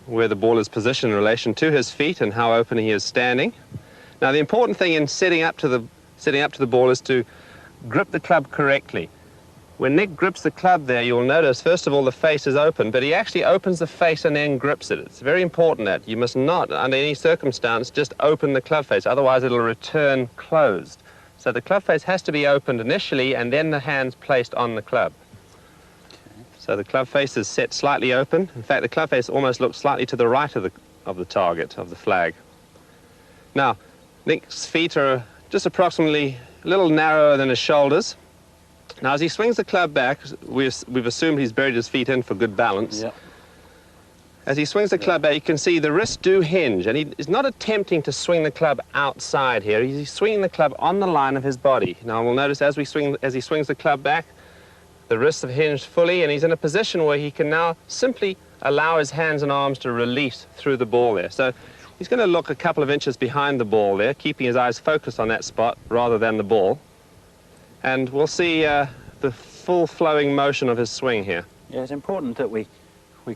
where the ball is positioned in relation to his feet and how open he is standing. Now the important thing in setting up to the ball is to grip the club correctly. When Nick grips the club there, you'll notice, first of all, the face is open, but he actually opens the face and then grips it. It's very important that you must not, under any circumstance, just open the club face, otherwise it'll return closed. So the club face has to be opened initially and then the hands placed on the club. Okay. So the club face is set slightly open. In fact, the club face almost looks slightly to the right of the target, of the flag. Now, Nick's feet are just approximately a little narrower than his shoulders. Now, as he swings the club back, we've assumed he's buried his feet in for good balance. Yep. As he swings the club back, you can see the wrists do hinge, and he is not attempting to swing the club outside here. He's swinging the club on the line of his body. Now, we'll notice as he swings the club back, the wrists have hinged fully, and he's in a position where he can now simply allow his hands and arms to release through the ball there. So he's going to look a couple of inches behind the ball there, keeping his eyes focused on that spot rather than the ball. And we'll see the full flowing motion of his swing here. Yeah, it's important that we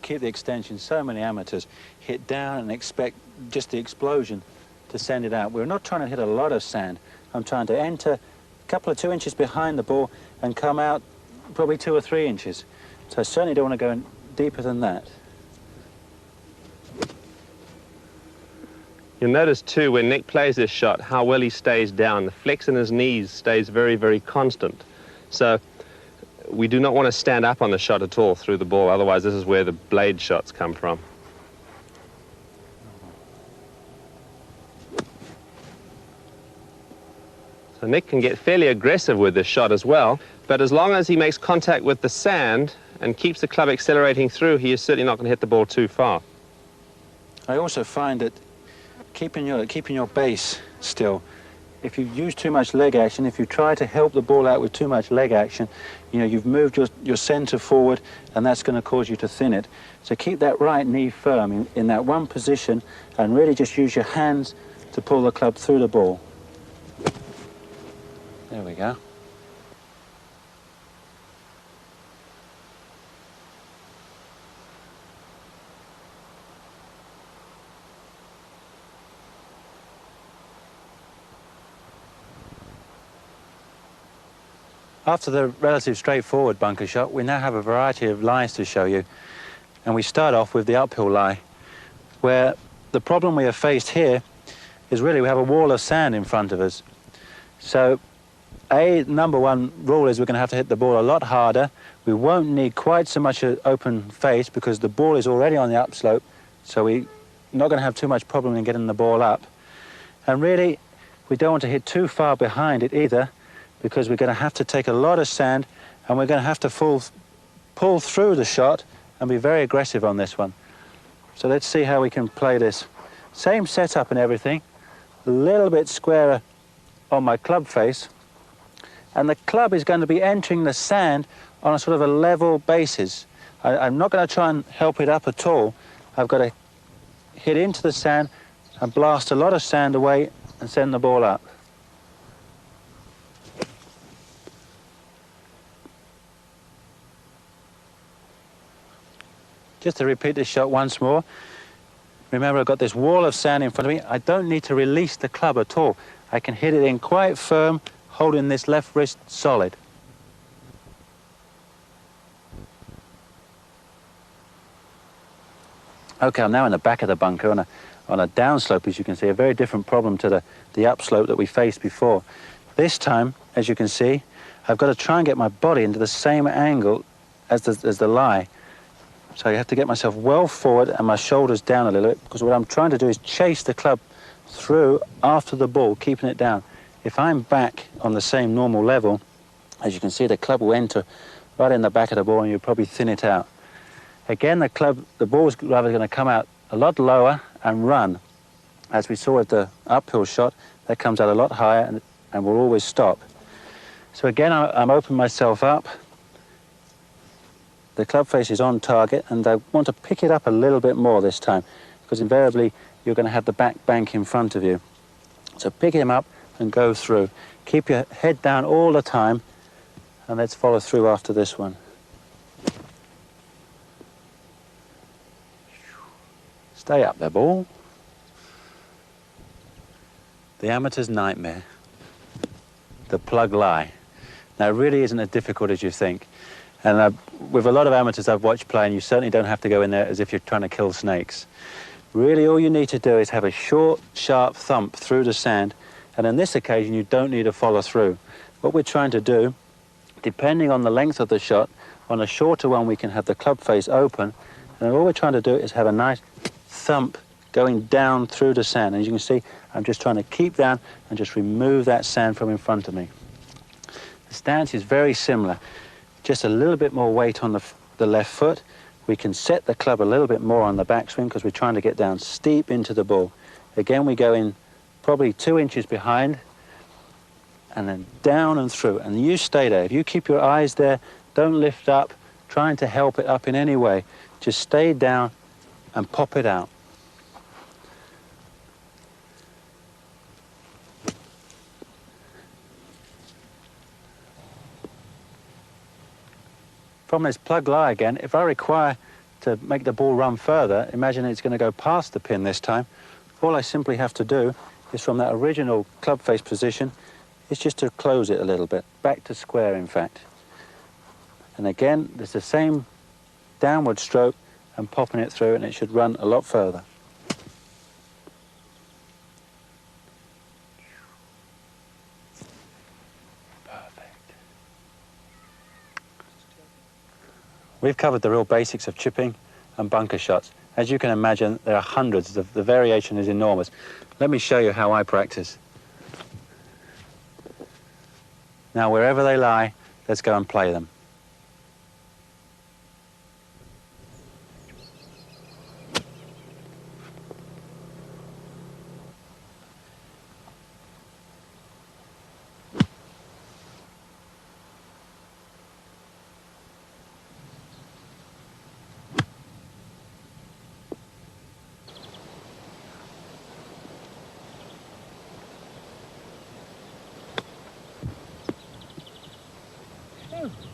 keep the extension. So many amateurs hit down and expect just the explosion to send it out. We're not trying to hit a lot of sand. I'm trying to enter a couple of 2 inches behind the ball and come out probably 2 or 3 inches. So I certainly don't want to go in deeper than that. You'll notice too, when Nick plays this shot, how well he stays down. The flex in his knees stays very, very constant. So we do not want to stand up on the shot at all through the ball, otherwise this is where the blade shots come from. So Nick can get fairly aggressive with this shot as well, but as long as he makes contact with the sand and keeps the club accelerating through, he is certainly not going to hit the ball too far. I also find that keeping your base still, if you use too much leg action, if you try to help the ball out with too much leg action, you know, you've moved your center forward and that's going to cause you to thin it. So keep that right knee firm in that one position and really just use your hands to pull the club through the ball. There we go. After the relatively straightforward bunker shot, we now have a variety of lies to show you. And we start off with the uphill lie, where the problem we have faced here is really we have a wall of sand in front of us. So, number one rule is we're going to have to hit the ball a lot harder. We won't need quite so much an open face because the ball is already on the upslope, so we're not going to have too much problem in getting the ball up. And really, we don't want to hit too far behind it either, because we're going to have to take a lot of sand and we're going to have to pull through the shot and be very aggressive on this one. So let's see how we can play this. Same setup and everything, a little bit squarer on my club face, and the club is going to be entering the sand on a sort of a level basis. I'm not going to try and help it up at all. I've got to hit into the sand and blast a lot of sand away and send the ball up. Just to repeat this shot once more, remember I've got this wall of sand in front of me. I don't need to release the club at all. I can hit it in quite firm, holding this left wrist solid. Okay, I'm now in the back of the bunker on a downslope, as you can see, a very different problem to the upslope that we faced before. This time, as you can see, I've got to try and get my body into the same angle as the lie. So I have to get myself well forward and my shoulders down a little bit, because what I'm trying to do is chase the club through after the ball, keeping it down. If I'm back on the same normal level, as you can see, the club will enter right in the back of the ball and you'll probably thin it out. Again, the ball is rather going to come out a lot lower and run. As we saw with the uphill shot, that comes out a lot higher and will always stop. So again, I'm opening myself up. The club face is on target, and I want to pick it up a little bit more this time, because invariably you're going to have the back bank in front of you. So pick him up and go through. Keep your head down all the time, and let's follow through after this one. Stay up there, ball. The amateur's nightmare. The plug lie. Now, it really isn't as difficult as you think. And with a lot of amateurs I've watched playing, you certainly don't have to go in there as if you're trying to kill snakes. Really, all you need to do is have a short, sharp thump through the sand, and on this occasion, you don't need to follow through. What we're trying to do, depending on the length of the shot, on a shorter one, we can have the club face open, and all we're trying to do is have a nice thump going down through the sand. And as you can see, I'm just trying to keep down and just remove that sand from in front of me. The stance is very similar, just a little bit more weight on the left foot. We can set the club a little bit more on the backswing because we're trying to get down steep into the ball. Again, we go in probably 2 inches behind and then down and through. And you stay there. If you keep your eyes there, don't lift up, trying to help it up in any way. Just stay down and pop it out. From this plug lie again, if I require to make the ball run further, imagine it's going to go past the pin this time. All I simply have to do is from that original club face position, is just to close it a little bit, back to square in fact. And again, there's the same downward stroke and popping it through, and it should run a lot further. We've covered the real basics of chipping and bunker shots. As you can imagine, there are hundreds. The variation is enormous. Let me show you how I practice. Now, wherever they lie, let's go and play them.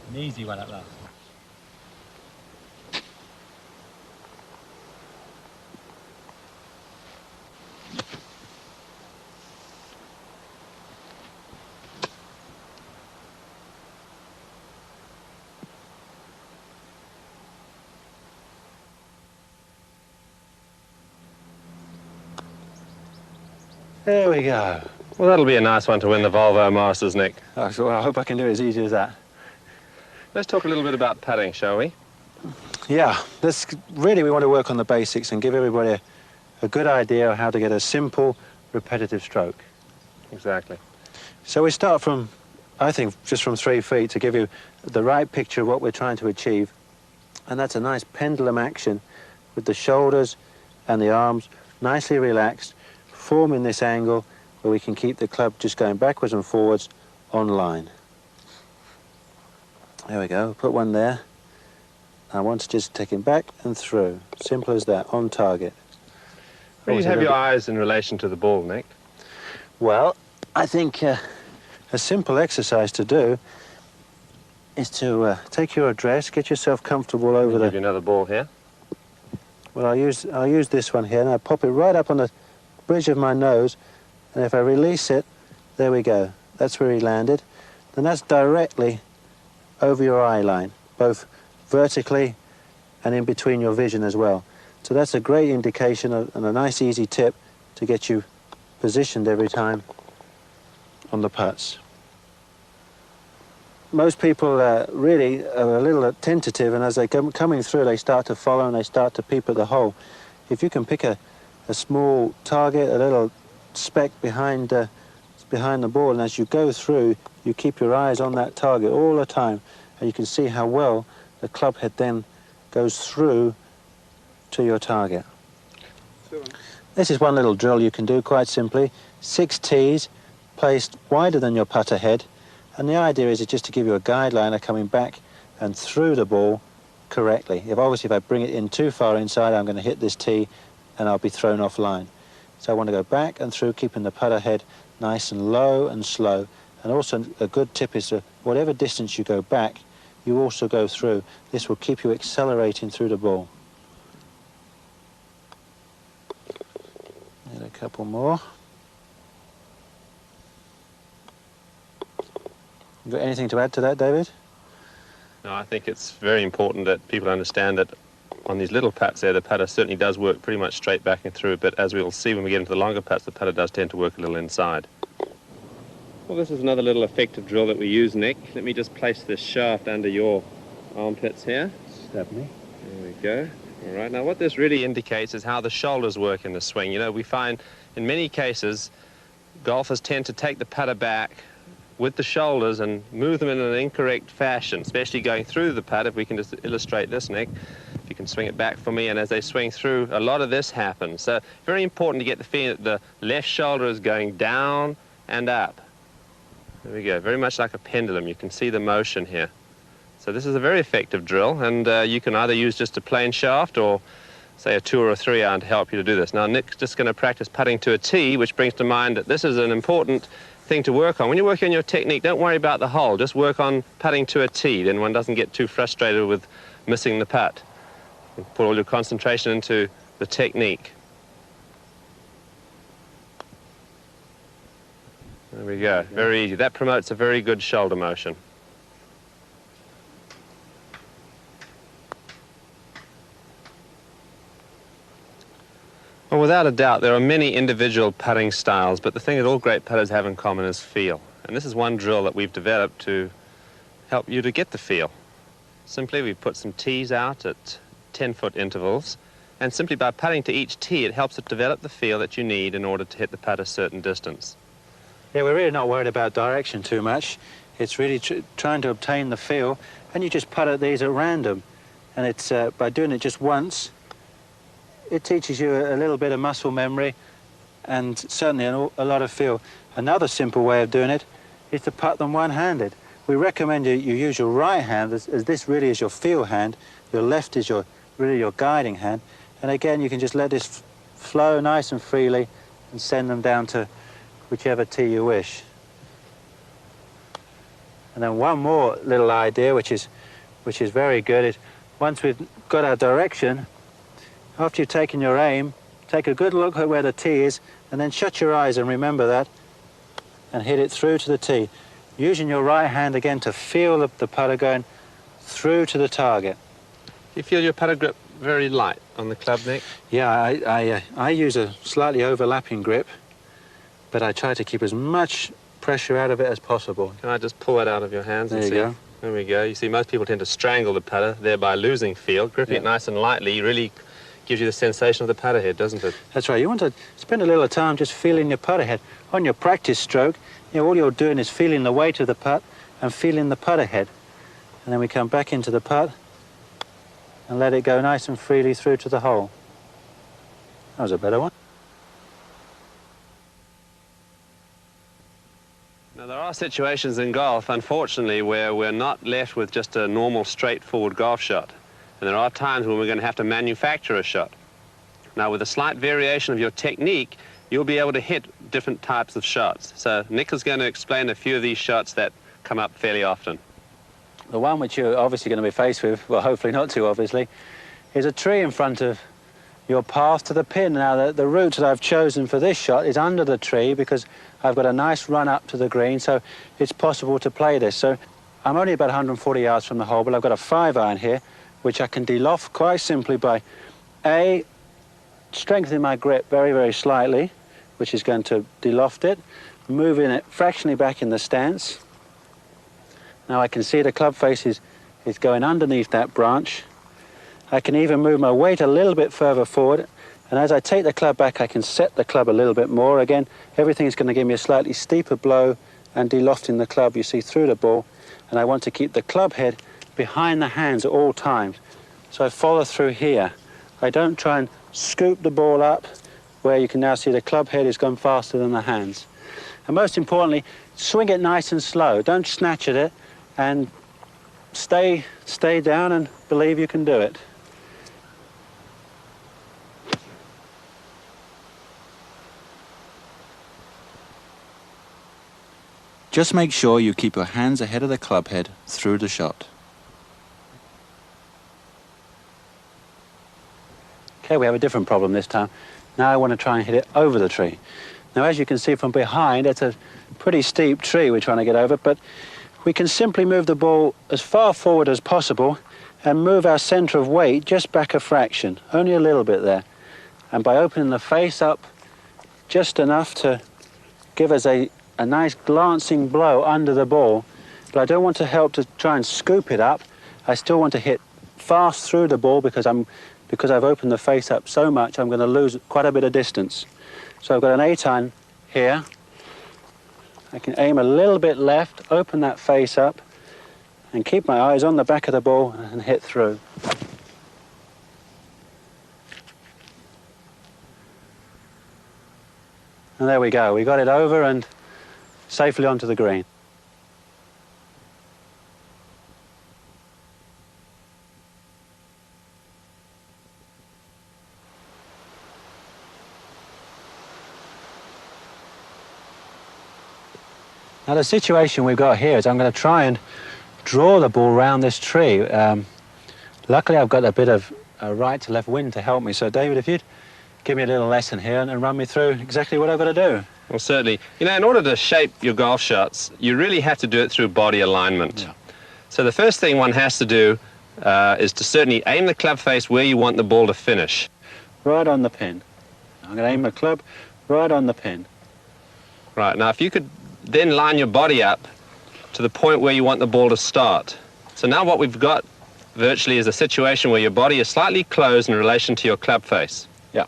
An easy one at last. There we go. Well, that'll be a nice one to win the Volvo Masters, Nick. Oh, I hope I can do it as easy as that. Let's talk a little bit about putting, shall we? Yeah, really we want to work on the basics and give everybody a good idea of how to get a simple, repetitive stroke. Exactly. So we start from, I think, just from 3 feet to give you the right picture of what we're trying to achieve. And that's a nice pendulum action with the shoulders and the arms nicely relaxed, forming this angle where we can keep the club just going backwards and forwards on line. There we go, put one there. I want to just take him back and through. Simple as that, on target. Where do you have your eyes in relation to the ball, Nick? Well, I think a simple exercise to do is to take your address, get yourself comfortable over the... Give you another ball here. Well, I'll use this one here, and I pop it right up on the bridge of my nose, and if I release it, there we go. That's where he landed. Then that's directly over your eye line, both vertically and in between your vision as well. So that's a great indication and a nice easy tip to get you positioned every time on the putts. Most people really are a little tentative, and as they come coming through, they start to follow and they start to peep at the hole. If you can pick a small target, a little speck behind the ball, and as you go through, you keep your eyes on that target all the time, and you can see how well the club head then goes through to your target. This is one little drill you can do quite simply. 6 tees placed wider than your putter head, and the idea is just to give you a guideline of coming back and through the ball correctly. Obviously if I bring it in too far inside, I'm going to hit this tee and I'll be thrown offline. So I want to go back and through, keeping the putter head nice and low and slow. And also a good tip is to, whatever distance you go back, you also go through. This will keep you accelerating through the ball. couple more. You got anything to add to that, David? No, I think it's very important that people understand that on these little putts there, the putter certainly does work pretty much straight back and through, but as we'll see when we get into the longer putts, the putter does tend to work a little inside. Well, this is another little effective drill that we use, Nick. Let me just place this shaft under your armpits here. Certainly. There we go. All right, now what this really indicates is how the shoulders work in the swing. You know, we find in many cases golfers tend to take the putter back with the shoulders and move them in an incorrect fashion, especially going through the putt. If we can just illustrate this, Nick, if you can swing it back for me, and as they swing through, a lot of this happens. So very important to get the feeling that the left shoulder is going down and up. There we go, very much like a pendulum. You can see the motion here. So this is a very effective drill, and you can either use just a plain shaft or say a 2 or a 3 iron to help you to do this. Now Nick's just going to practice putting to a tee, which brings to mind that this is an important thing to work on. When you're working on your technique, don't worry about the hole, just work on putting to a tee, then one doesn't get too frustrated with missing the putt. You put all your concentration into the technique. There we go, very easy. That promotes a very good shoulder motion. Well, without a doubt, there are many individual putting styles, but the thing that all great putters have in common is feel. And this is one drill that we've developed to help you to get the feel. Simply, we put some tees out at 10-foot intervals, and simply by putting to each tee, it helps it develop the feel that you need in order to hit the putt a certain distance. Yeah, we're really not worried about direction too much. It's really trying to obtain the feel, and you just putt at these at random. And it's by doing it just once, it teaches you a little bit of muscle memory and certainly a lot of feel. Another simple way of doing it is to putt them one-handed. We recommend you use your right hand as this really is your feel hand. Your left is really your guiding hand. And again, you can just let this flow nice and freely and send them down to whichever tee you wish. And then one more little idea, which is very good, is once we've got our direction, after you've taken your aim, take a good look at where the tee is, and then shut your eyes and remember that, and hit it through to the tee. Using your right hand again to feel the putter going through to the target. Do you feel your putter grip very light on the club, Nick? Yeah, I use a slightly overlapping grip, but I try to keep as much pressure out of it as possible. Can I just pull it out of your hands and see? There you go. There we go. You see, most people tend to strangle the putter, thereby losing feel. Gripping it nice and lightly really gives you the sensation of the putter head, doesn't it? That's right. You want to spend a little time just feeling your putter head. On your practice stroke, all you're doing is feeling the weight of the putt and feeling the putter head. And then we come back into the putt and let it go nice and freely through to the hole. That was a better one. Now, there are situations in golf, unfortunately, where we're not left with just a normal, straightforward golf shot. And there are times when we're going to have to manufacture a shot. Now, with a slight variation of your technique, you'll be able to hit different types of shots. So Nick is going to explain a few of these shots that come up fairly often. The one which you're obviously going to be faced with, well, hopefully not too obviously, is a tree in front of your path to the pin. Now, the route that I've chosen for this shot is under the tree because I've got a nice run up to the green, so it's possible to play this. So I'm only about 140 yards from the hole, but I've got a 5-iron here, which I can de-loft quite simply by, A, strengthening my grip very, very slightly, which is going to de-loft it, moving it fractionally back in the stance. Now I can see the club face is going underneath that branch. I can even move my weight a little bit further forward, and as I take the club back, I can set the club a little bit more. Again, everything is going to give me a slightly steeper blow and de-lofting the club, you see, through the ball. And I want to keep the club head behind the hands at all times. So I follow through here. I don't try and scoop the ball up, where you can now see the club head has gone faster than the hands. And most importantly, swing it nice and slow. Don't snatch at it, and stay down and believe you can do it. Just make sure you keep your hands ahead of the club head through the shot. Okay, we have a different problem this time. Now I want to try and hit it over the tree. Now, as you can see from behind, it's a pretty steep tree we're trying to get over, but we can simply move the ball as far forward as possible and move our centre of weight just back a fraction, only a little bit there. And by opening the face up just enough to give us a nice glancing blow under the ball, but I don't want to help to try and scoop it up. I still want to hit fast through the ball because I've opened the face up so much, I'm going to lose quite a bit of distance. So I've got an 8-iron here. I can aim a little bit left, open that face up, and keep my eyes on the back of the ball and hit through. And there we go. We got it over and safely onto the green. Now the situation we've got here is I'm going to try and draw the ball round this tree. Luckily I've got a bit of right to left wind to help me, so David, if you'd give me a little lesson here and run me through exactly what I've got to do. Well, certainly. You know, in order to shape your golf shots, you really have to do it through body alignment. Yeah. So the first thing one has to do is to certainly aim the club face where you want the ball to finish. Right on the pin. I'm going to aim the club right on the pin. Right, now if you could then line your body up to the point where you want the ball to start. So now what we've got virtually is a situation where your body is slightly closed in relation to your club face. Yeah.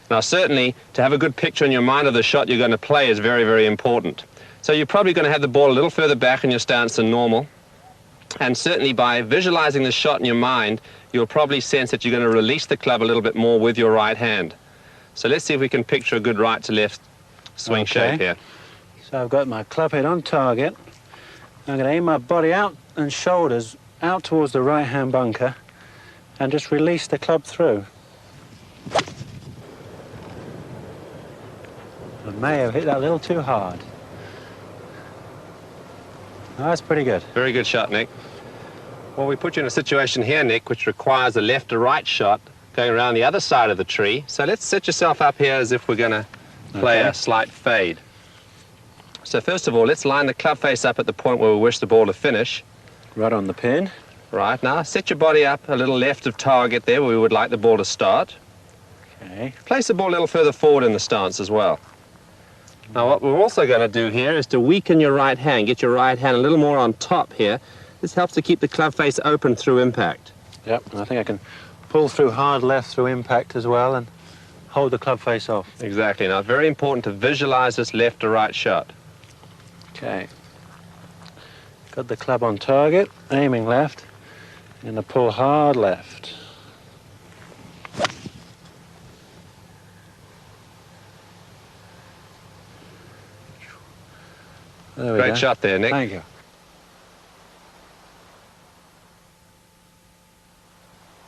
Now certainly to have a good picture in your mind of the shot you're going to play is very, very important. So you're probably going to have the ball a little further back in your stance than normal. And certainly by visualizing the shot in your mind, you'll probably sense that you're going to release the club a little bit more with your right hand. So let's see if we can picture a good right to left swing shape here. So I've got my club head on target. I'm going to aim my body out and shoulders out towards the right-hand bunker and just release the club through. I may have hit that a little too hard. Oh, that's pretty good. Very good shot, Nick. Well, we put you in a situation here, Nick, which requires a left to right shot going around the other side of the tree. So let's set yourself up here as if we're going to play a slight fade. So first of all, let's line the club face up at the point where we wish the ball to finish. Right on the pin. Right, now set your body up a little left of target there where we would like the ball to start. Okay. Place the ball a little further forward in the stance as well. Now what we're also going to do here is to weaken your right hand. Get your right hand a little more on top here. This helps to keep the club face open through impact. Yep, and I think I can pull through hard left through impact as well and hold the club face off. Exactly. Now it's very important to visualize this left to right shot. Okay. Got the club on target, aiming left, and a pull hard left. There we go. Great shot there, Nick. Thank you.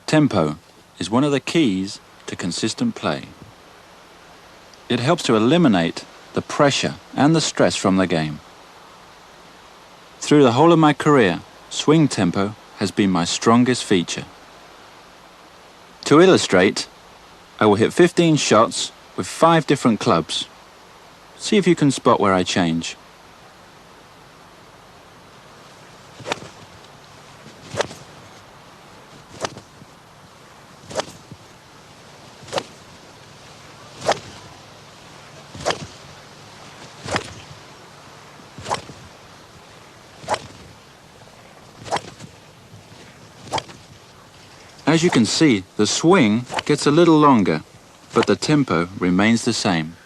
Tempo is one of the keys to consistent play. It helps to eliminate the pressure and the stress from the game. Through the whole of my career, swing tempo has been my strongest feature. To illustrate, I will hit 15 shots with 5 different clubs. See if you can spot where I change. As you can see, the swing gets a little longer, but the tempo remains the same.